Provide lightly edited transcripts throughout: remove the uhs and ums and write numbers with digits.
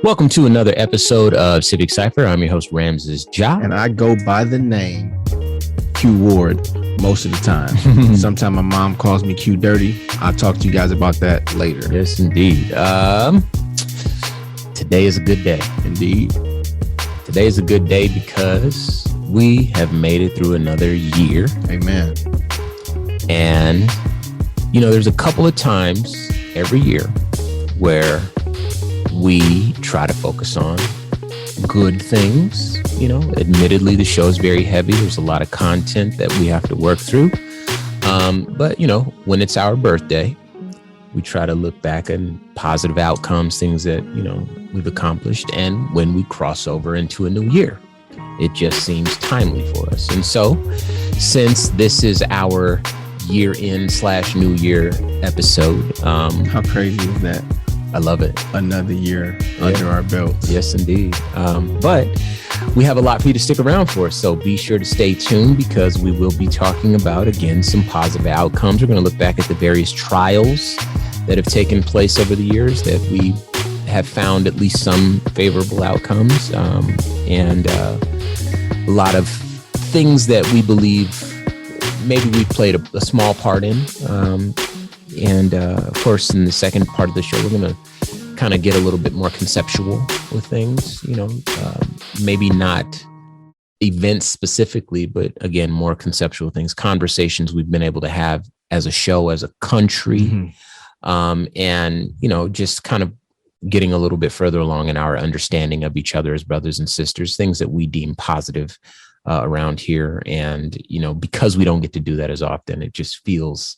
Welcome to another episode of Civic Cipher. I'm your host, Ramses Ja. And I go by the name Q Ward most of the time. Sometimes my mom calls me Q Dirty. I'll talk to you guys about that later. Yes, indeed. Today is a good day. Indeed. Today is a good day because we have made it through another year. Amen. And, you know, there's a couple of times every year where we try to focus on good things. You know, admittedly, the show is very heavy. There's a lot of content that we have to work through. But, you know, when it's our birthday, we try to look back at positive outcomes, things that, you know, we've accomplished. And when we cross over into a new year, it just seems timely for us. And so since this is our year-end/New Year episode. How crazy is that? I love it. Another year under our belts. Yes, indeed. But we have a lot for you to stick around for. So be sure to stay tuned because we will be talking about, again, some positive outcomes. We're going to look back at the various trials that have taken place over the years that we have found at least some favorable outcomes, and a lot of things that we believe maybe we played a small part in. And of course, in the second part of the show, we're going to kind of get a little bit more conceptual with things, you know, maybe not events specifically, but again, more conceptual things, conversations we've been able to have as a show, as a country, and, you know, just kind of getting a little bit further along in our understanding of each other as brothers and sisters, things that we deem positive around here. And, you know, because we don't get to do that as often, it just feels,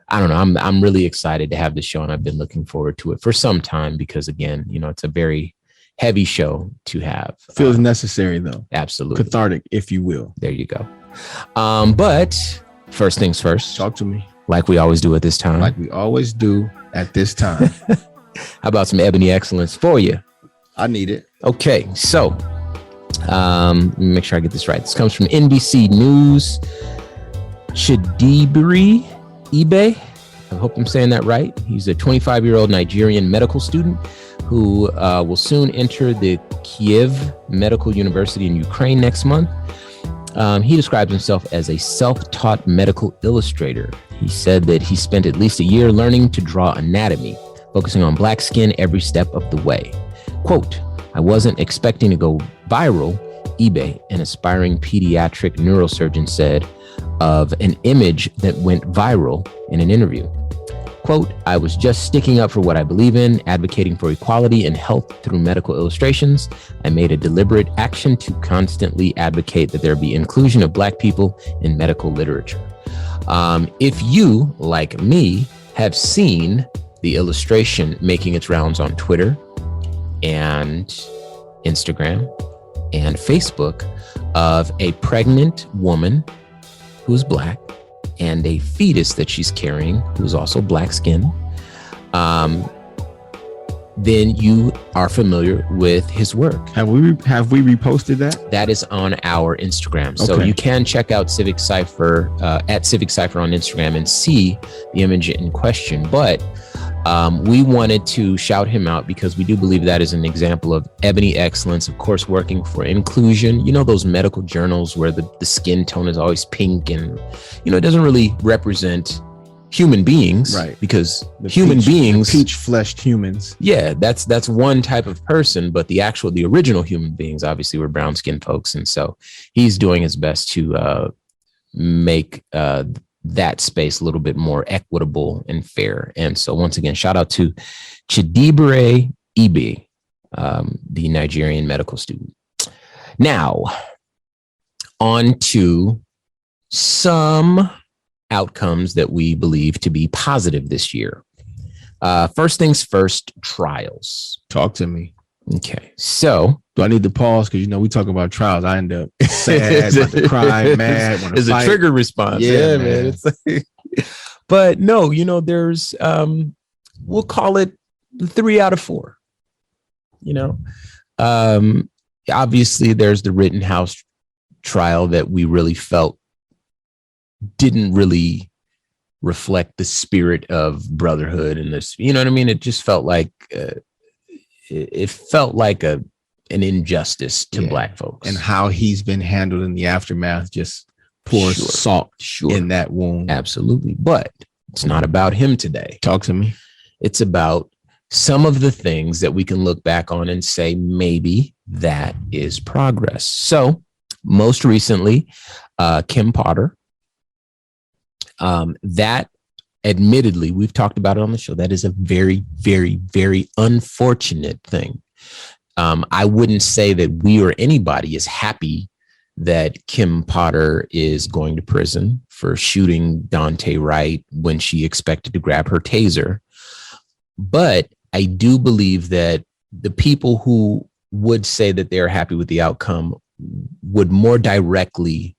I don't know. I'm really excited to have this show, and I've been looking forward to it for some time because, again, you know, it's a very heavy show to have. Feels necessary, though. Absolutely. Cathartic, if you will. There you go. But first things first. Talk to me. Like we always do at this time. Like we always do at this time. How about some Ebony Excellence for you? I need it. Okay, so let me make sure I get this right. This comes from NBC News. Chidiebere Ibe, I hope I'm saying that right. He's a 25-year-old Nigerian medical student who will soon enter the Kiev Medical University in Ukraine next month. He describes himself as a self-taught medical illustrator. He said that he spent at least a year learning to draw anatomy, focusing on black skin every step of the way. Quote, "I wasn't expecting to go viral," Ibe, an aspiring pediatric neurosurgeon, said of an image that went viral in an interview. Quote, "I was just sticking up for what I believe in, advocating for equality and health through medical illustrations. I made a deliberate action to constantly advocate that there be inclusion of Black people in medical literature." If you, like me, have seen the illustration making its rounds on Twitter and Instagram and Facebook of a pregnant woman who's Black and a fetus that she's carrying who's also black skin, then you are familiar with his work. Have we reposted that? That is on our Instagram. So you can check out Civic Cipher at Civic Cipher on Instagram and see the image in question. But we wanted to shout him out because we do believe that is an example of Ebony Excellence, of course, working for inclusion. You know, those medical journals where the skin tone is always pink and, you know, it doesn't really represent human beings, right? Because beings, peach-fleshed humans. Yeah, that's one type of person, but the original human beings obviously were brown-skinned folks. And so he's doing his best to make that space a little bit more equitable and fair. And so once again, shout out to Chidiebere Ibe, the Nigerian medical student. Now, on to some outcomes that we believe to be positive this year. First things first, trials. Talk to me. Okay, so do I need to pause? Because, you know, we talk about trials. I end up sad, want to cry, mad, want to fight. It's a trigger response. Yeah, man. It's like, but no, you know, there's, we'll call it 3 out of 4. You know, obviously there's the Rittenhouse trial that we really felt didn't really reflect the spirit of brotherhood and this, you know what I mean? It just felt like it felt like an injustice to Black folks. And how he's been handled in the aftermath just pours salt in that wound. Absolutely. But it's not about him today. Talk to me. It's about some of the things that we can look back on and say, maybe that is progress. So most recently, Kim Potter, that admittedly, we've talked about it on the show. That is a very, very, very unfortunate thing. I wouldn't say that we or anybody is happy that Kim Potter is going to prison for shooting Daunte Wright when she expected to grab her taser. But I do believe that the people who would say that they're happy with the outcome would more directly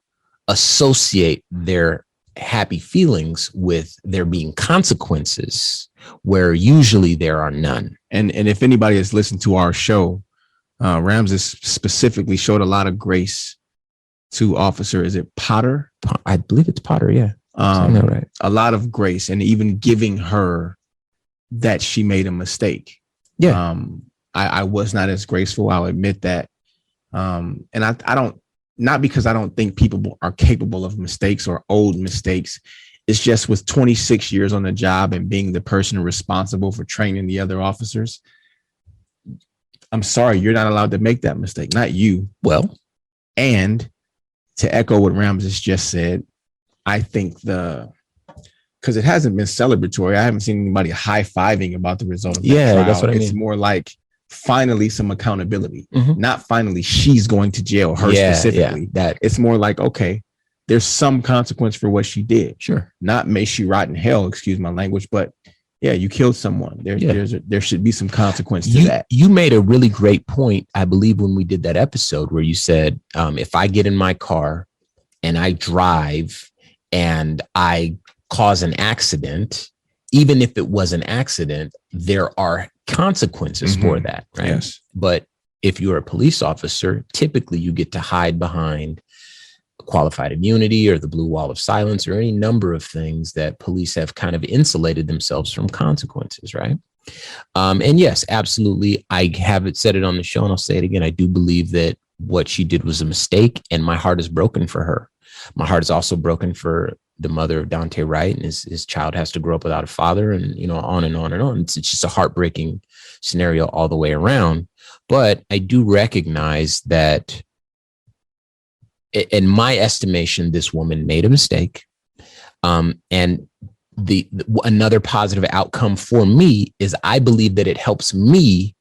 associate their happy feelings with there being consequences where usually there are none. And if anybody has listened to our show, Ramses specifically showed a lot of grace to Officer, is it Potter? I believe it's Potter, yeah. Right. A lot of grace, and even giving her that she made a mistake. Yeah. I was not as graceful, I'll admit that. And I don't, not because I don't think people are capable of mistakes or old mistakes. It's just with 26 years on the job and being the person responsible for training the other officers, I'm sorry, you're not allowed to make that mistake. Not you. Well, and to echo what Ramses just said, I think because it hasn't been celebratory. I haven't seen anybody high-fiving about the result of that trial. That's what I mean. It's more like finally some accountability. Not finally she's going to jail, her specifically. That it's more like, okay, there's some consequence for what she did. Sure. Not may she rot in hell, excuse my language, but yeah, you killed someone. There should be some consequence to that. You made a really great point, I believe, when we did that episode where you said, if I get in my car and I drive and I cause an accident, even if it was an accident, there are consequences for that, right? Yes. But if you're a police officer, typically you get to hide behind qualified immunity or the blue wall of silence or any number of things that police have kind of insulated themselves from consequences, right? And yes, absolutely. I haven't said it on the show and I'll say it again. I do believe that what she did was a mistake and my heart is broken for her. My heart is also broken for the mother of Daunte Wright, and his child has to grow up without a father, and on and on and on. It's just a heartbreaking scenario all the way around. But I do recognize that in my estimation, this woman made a mistake. And the another positive outcome for me is I believe that it helps me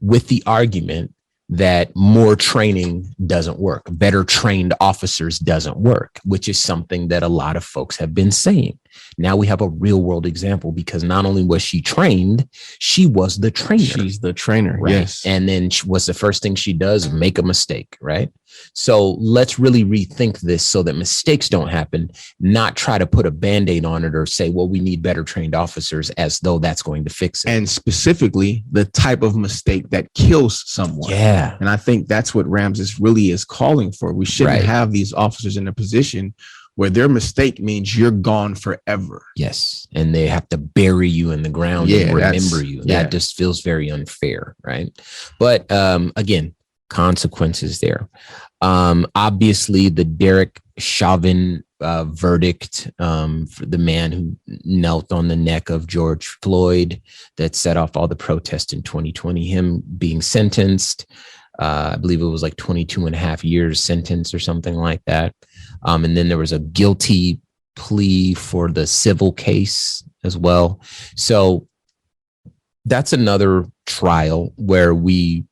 with the argument that more training doesn't work. Better trained officers doesn't work, which is something that a lot of folks have been saying. Now we have a real world example because not only was she trained, she was the trainer. She's the trainer, right? Yes. And then what's the first thing she does? Make a mistake, right? So let's really rethink this so that mistakes don't happen, not try to put a Band-Aid on it or say, well, we need better trained officers as though that's going to fix it. And specifically the type of mistake that kills someone. Yeah. And I think that's what Ramses really is calling for. We shouldn't have these officers in a position where their mistake means you're gone forever. Yes. And they have to bury you in the ground and remember you. That just feels very unfair, right? But again, consequences there. Obviously, the Derek Chauvin verdict for the man who knelt on the neck of George Floyd that set off all the protests in 2020, him being sentenced. I believe it was like 22 and a half years sentence or something like that. And then there was a guilty plea for the civil case as well. So that's another trial where we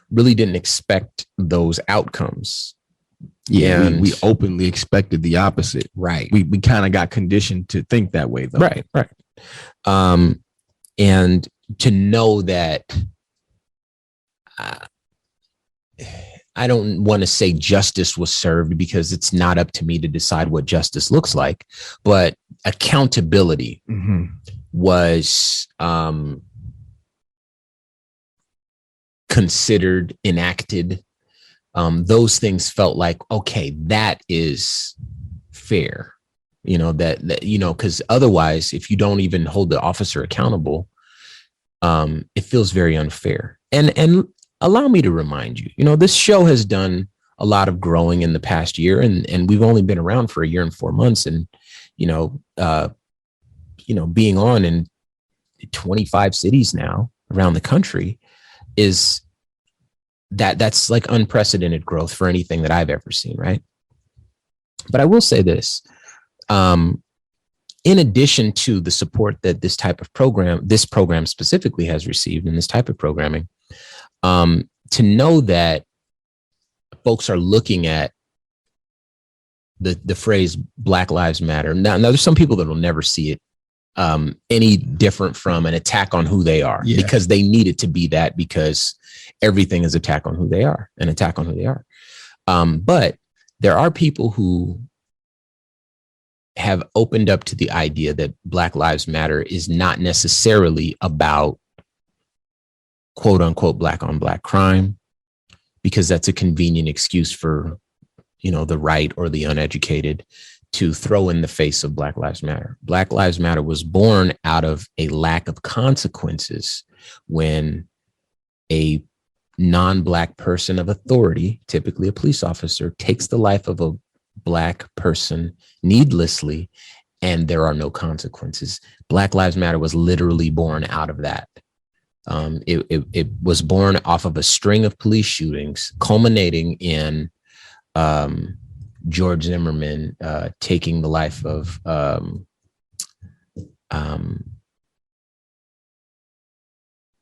really didn't expect those outcomes. Yeah, and we openly expected the opposite. Right. We kind of got conditioned to think that way, though. Right. And to know that I don't want to say justice was served because it's not up to me to decide what justice looks like, but accountability was considered, enacted. Those things felt like, okay, that is fair, that because otherwise, if you don't even hold the officer accountable, it feels very unfair. And allow me to remind you, this show has done a lot of growing in the past year, and we've only been around for a year and 4 months, and being on in 25 cities now around the country that's like unprecedented growth for anything that I've ever seen, right? But I will say this, in addition to the support that this program specifically has received in this type of programming, to know that folks are looking at the phrase Black Lives Matter. Now there's some people that will never see it any different from an attack on who they are, because they need it to be that, because everything is an attack on who they are. But there are people who have opened up to the idea that Black Lives Matter is not necessarily about quote unquote black on black crime, because that's a convenient excuse for, the right or the uneducated to throw in the face of Black Lives Matter. Black Lives Matter was born out of a lack of consequences when a non-black person of authority, typically a police officer, takes the life of a black person needlessly, and there are no consequences. Black Lives Matter was literally born out of that. It was born off of a string of police shootings, culminating in George Zimmerman taking the life of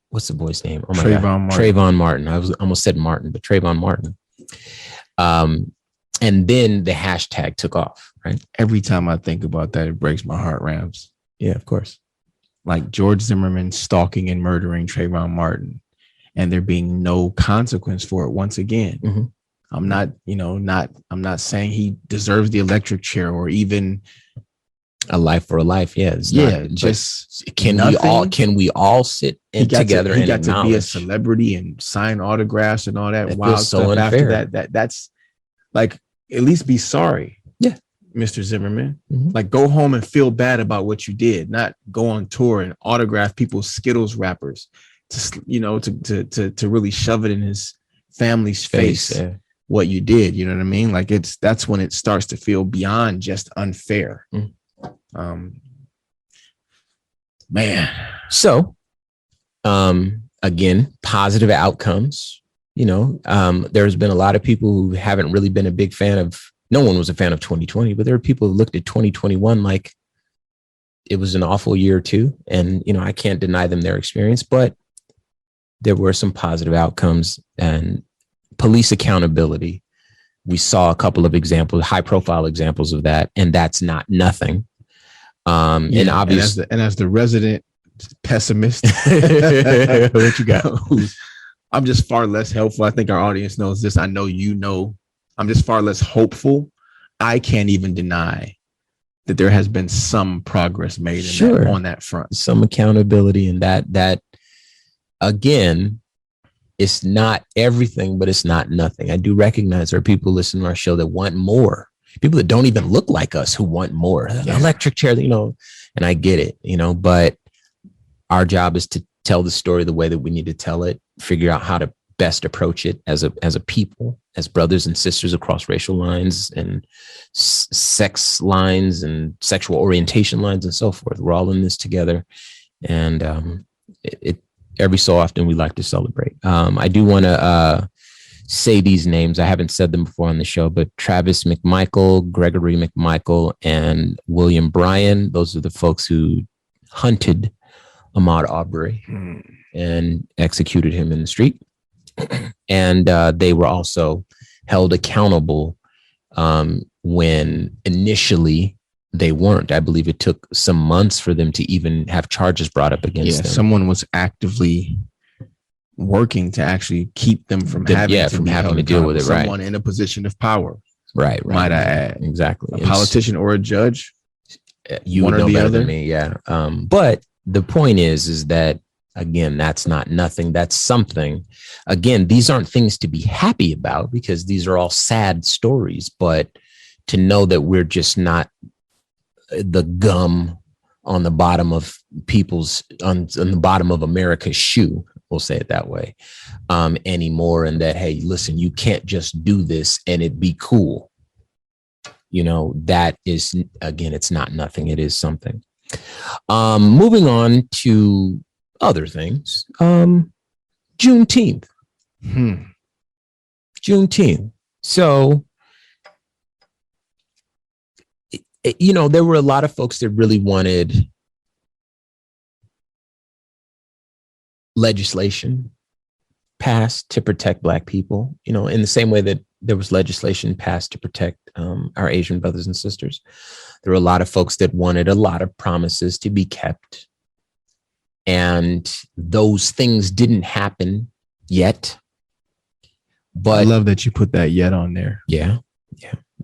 what's the boy's name? Oh my God. Trayvon Martin. I almost said Martin, but Trayvon Martin. And then the hashtag took off, right? Every time I think about that, it breaks my heart, Rams. Yeah, of course. Like George Zimmerman stalking and murdering Trayvon Martin, and there being no consequence for it once again. Mm-hmm. I'm not saying he deserves the electric chair or even a life for a life. Yeah. Nothing. Can we all sit together? He got to be a celebrity and sign autographs and all that wild stuff. So after that's like, at least be sorry. Yeah. Mr. Zimmerman, like go home and feel bad about what you did, not go on tour and autograph people's Skittles wrappers to really shove it in his family's face. Yeah. What you did, you know what I mean? Like that's when it starts to feel beyond just unfair. Man. So, again, positive outcomes, there's been a lot of people who haven't really been a big fan of, no one was a fan of 2020, but there are people who looked at 2021 like it was an awful year too. And, I can't deny them their experience, but there were some positive outcomes and police accountability. We saw a couple of examples, high profile examples of that, and that's not nothing. And obviously, and as the resident pessimist, what you got? I'm just far less helpful. I think our audience knows this. I know I'm just far less hopeful. I can't even deny that there has been some progress made on that front. Some accountability, and that again, it's not everything, but it's not nothing. I do recognize there are people listening to our show that want more. People that don't even look like us who want more. Yeah. Electric chair, and I get it, but our job is to tell the story the way that we need to tell it, figure out how to best approach it as a people, as brothers and sisters across racial lines and sex lines and sexual orientation lines and so forth. We're all in this together. And every so often we like to celebrate. I do want to say these names. I haven't said them before on the show, but Travis McMichael, Gregory McMichael, and William Bryan. Those are the folks who hunted Ahmaud Arbery and executed him in the street. And they were also held accountable when initially they weren't. I believe it took some months for them to even have charges brought up against them. Someone was actively working to actually keep them from having to deal with it. Someone in a position of power. Right. Might I add. Exactly. A politician or a judge. You would know better than me. Yeah. But the point is that, again, that's not nothing. That's something. Again, these aren't things to be happy about because these are all sad stories, but to know that we're just not the gum on the bottom of on the bottom of America's shoe. We'll say it that way, anymore. And that, hey, listen, you can't just do this and it be cool. That is, again, it's not nothing. It is something. Moving on to other things. Juneteenth. Juneteenth. So, there were a lot of folks that really wanted legislation passed to protect Black people, in the same way that there was legislation passed to protect our Asian brothers and sisters. There were a lot of folks that wanted a lot of promises to be kept. And those things didn't happen yet. But I love that you put that yet on there. Yeah.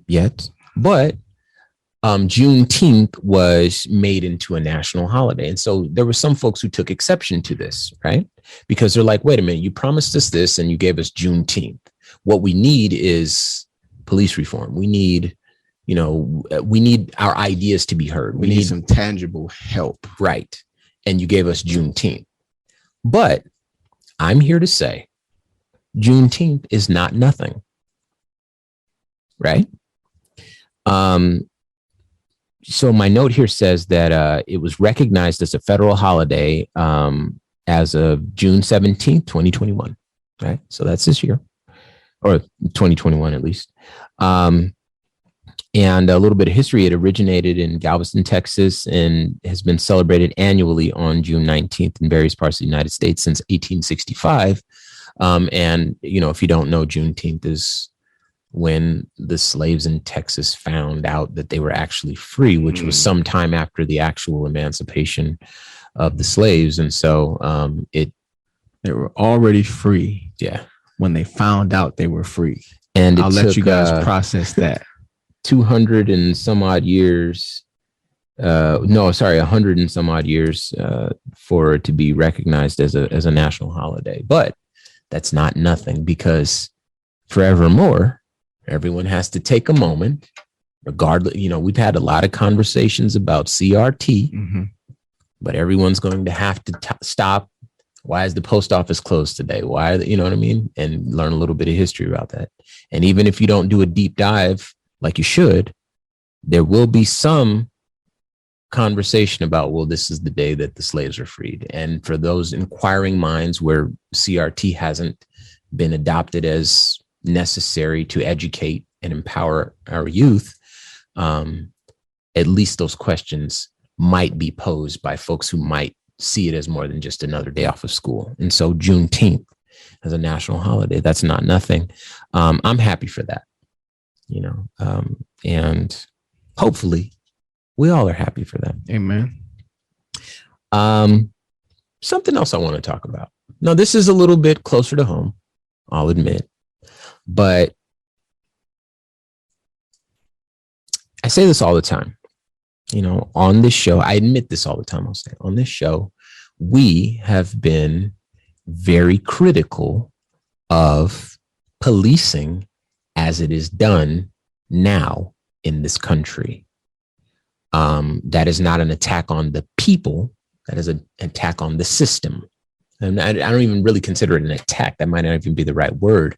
Yet. But Juneteenth was made into a national holiday. And so there were some folks who took exception to this, right? Because they're like, wait a minute, you promised us this and you gave us Juneteenth. What we need is police reform. We need our ideas to be heard. We need some tangible help. Right. And you gave us Juneteenth. But I'm here to say Juneteenth is not nothing. Right? So my note here says that it was recognized as a federal holiday as of June 17th, 2021. Right? So that's this year, or 2021 at least. And a little bit of history, it originated in Galveston, Texas, and has been celebrated annually on June 19th in various parts of the United States since 1865. And, if you don't know, Juneteenth is when the slaves in Texas found out that they were actually free, which was some time after the actual emancipation of the slaves. And so they were already free. Yeah. When they found out they were free. And I'll let you guys process that. 200 and some odd years. 100 and some odd years for it to be recognized as a national holiday. But that's not nothing, because forevermore, everyone has to take a moment, regardless. We've had a lot of conversations about CRT, but everyone's going to have to stop. Why is the post office closed today? Why, you know what I mean? And learn a little bit of history about that. And even if you don't do a deep dive like you should, there will be some conversation about, well, this is the day that the slaves are freed. And for those inquiring minds where CRT hasn't been adopted as necessary to educate and empower our youth, at least those questions might be posed by folks who might see it as more than just another day off of school. And so Juneteenth as a national holiday, that's not nothing. I'm happy for that, and hopefully we all are happy for that. Amen. Something else I want to talk about. Now, this is a little bit closer to home, I'll admit, but I say this all the time. On this show, I admit this all the time. I'll say on this show, we have been very critical of policing as it is done now in this country. That is not an attack on the people. That is an attack on the system. And I don't even really consider it an attack. That might not even be the right word.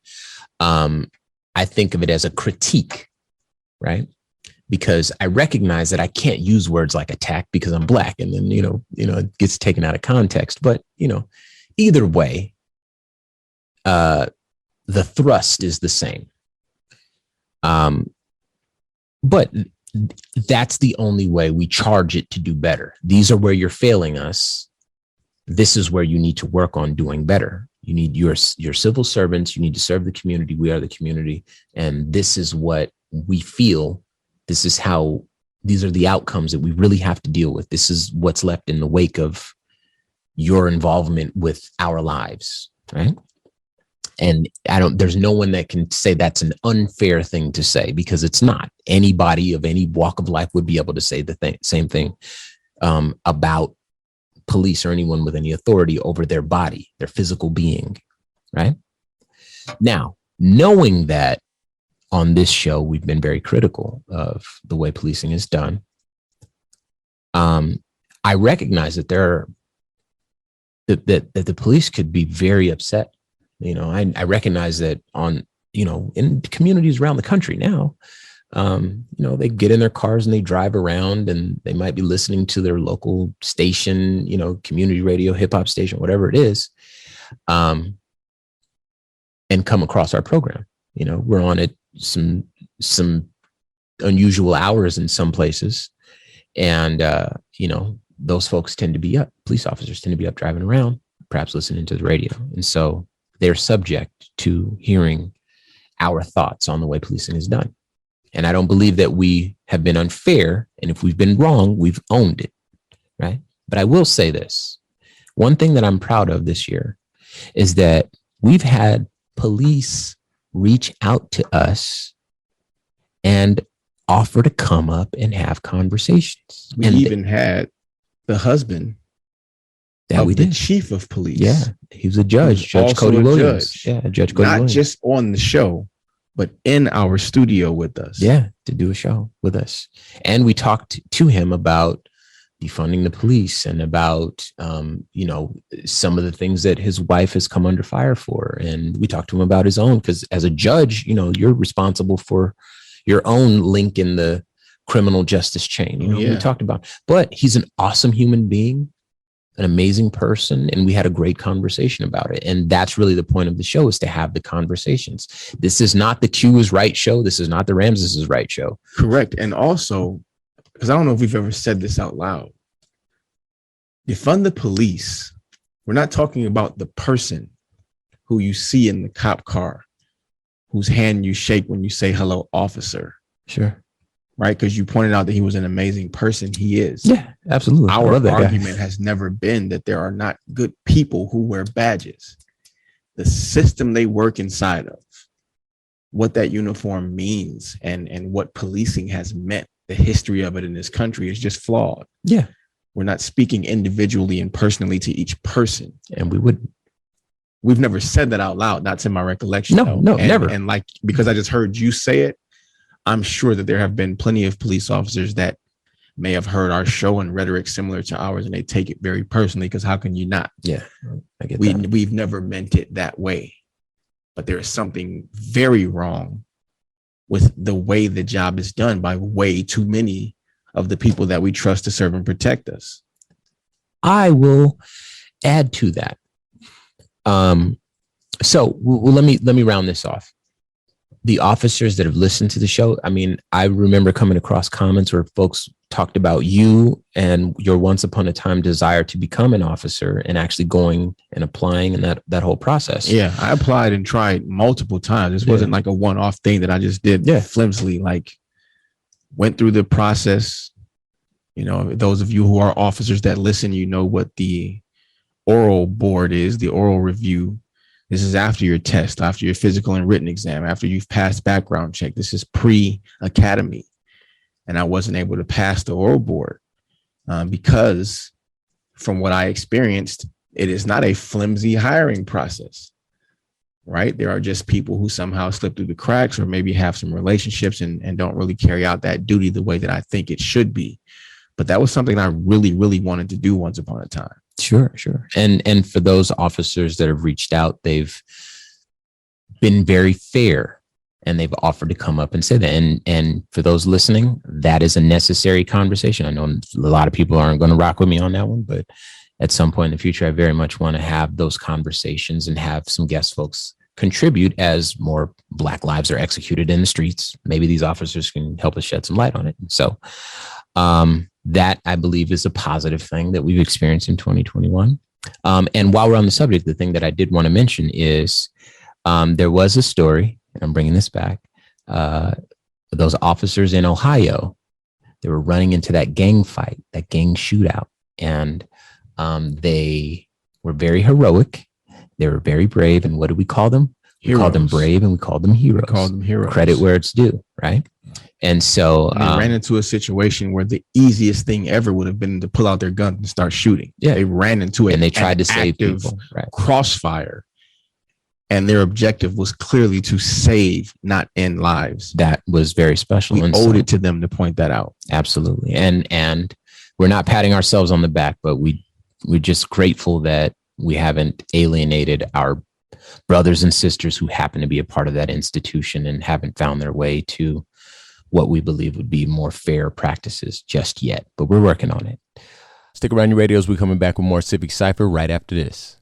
I think of it as a critique, right? Because I recognize that I can't use words like attack because I'm Black, and then, it gets taken out of context. But, either way, the thrust is the same. But that's the only way we charge it to do better. These are where you're failing us. This is where you need to work on doing better. You need your civil servants. You need to serve the community. We are the community. And this is what we feel. This is how, these are the outcomes that we really have to deal with. This is what's left in the wake of your involvement with our lives, right? And there's no one that can say that's an unfair thing to say, because it's not. Anybody of any walk of life would be able to say the same thing about police or anyone with any authority over their body, their physical being, right? Now, knowing that, on this show, we've been very critical of the way policing is done. I recognize that that the police could be very upset. I recognize that in communities around the country now, they get in their cars and they drive around and they might be listening to their local station, community radio, hip hop station, whatever it is, and come across our program. We're on at some unusual hours in some places. And, those folks tend to be up, police officers tend to be up driving around, perhaps listening to the radio. And so they're subject to hearing our thoughts on the way policing is done. And I don't believe that we have been unfair. And if we've been wrong, we've owned it. Right. But I will say this. One thing that I'm proud of this year is that we've had police reach out to us and offer to come up and have conversations. We even had the husband that of the chief of police. Yeah, he was a judge, Judge Cody Williams. Yeah, Judge Cody Williams. Not just on the show, but in our studio with us. Yeah, to do a show with us. And we talked to him about defunding the police and about, some of the things that his wife has come under fire for. And we talked to him about his own, because as a judge, you're responsible for your own link in the criminal justice chain. We talked about, but he's an awesome human being, an amazing person. And we had a great conversation about it. And that's really the point of the show, is to have the conversations. This is not the Q is right show. This is not the Ramses is right show. Correct. And also, because I don't know if we've ever said this out loud, defund the police. We're not talking about the person who you see in the cop car, whose hand you shake when you say, hello, officer. Sure. Right? Because you pointed out that he was an amazing person. He is. Yeah, absolutely. Our argument has never been that there are not good people who wear badges. The system they work inside of, what that uniform means, and what policing has meant, the history of it in this country is just flawed. Yeah. We're not speaking individually and personally to each person. And we've never said that out loud. That's in my recollection. No, never. And because I just heard you say it, I'm sure that there have been plenty of police officers that may have heard our show and rhetoric similar to ours, and they take it very personally, because how can you not? Yeah, I get that. We've never meant it that way. But there is something very wrong with the way the job is done by way too many of the people that we trust to serve and protect us. I will add to that. So let me round this off. The officers that have listened to the show, I remember coming across comments where folks talked about you and your once upon a time desire to become an officer, and actually going and applying, and that whole process. Yeah, I applied and tried multiple times. This wasn't like a one-off thing that I just did flimsily. Like, went through the process. Those of you who are officers that listen, what the oral board is, the oral review. This is after your test, after your physical and written exam, after you've passed background check. This is pre-academy. And I wasn't able to pass the oral board because, from what I experienced, it is not a flimsy hiring process, right? There are just people who somehow slip through the cracks, or maybe have some relationships and don't really carry out that duty the way that I think it should be. But that was something I really, really wanted to do once upon a time. Sure. And for those officers that have reached out, they've been very fair, and they've offered to come up and say that. And for those listening, that is a necessary conversation. I know a lot of people aren't going to rock with me on that one, but at some point in the future, I very much want to have those conversations and have some guest folks contribute as more Black lives are executed in the streets. Maybe these officers can help us shed some light on it. So, that, I believe, is a positive thing that we've experienced in 2021. And while we're on the subject, the thing that I did want to mention is there was a story, and I'm bringing this back, those officers in Ohio, they were running into that gang fight, that gang shootout. And they were very heroic. They were very brave. And what do we call them? We called them brave, and we called them heroes. Credit where it's due, right? And so they ran into a situation where the easiest thing ever would have been to pull out their gun and start shooting. Yeah, they ran into it, and they tried to save people. Right. Crossfire, and their objective was clearly to save, not end lives. That was very special. We owed it to them to point that out. Absolutely, and we're not patting ourselves on the back, but we're just grateful that we haven't alienated our brothers and sisters who happen to be a part of that institution and haven't found their way to what we believe would be more fair practices just yet. But we're working on it. Stick around your radios. We're coming back with more Civic Cipher right after this.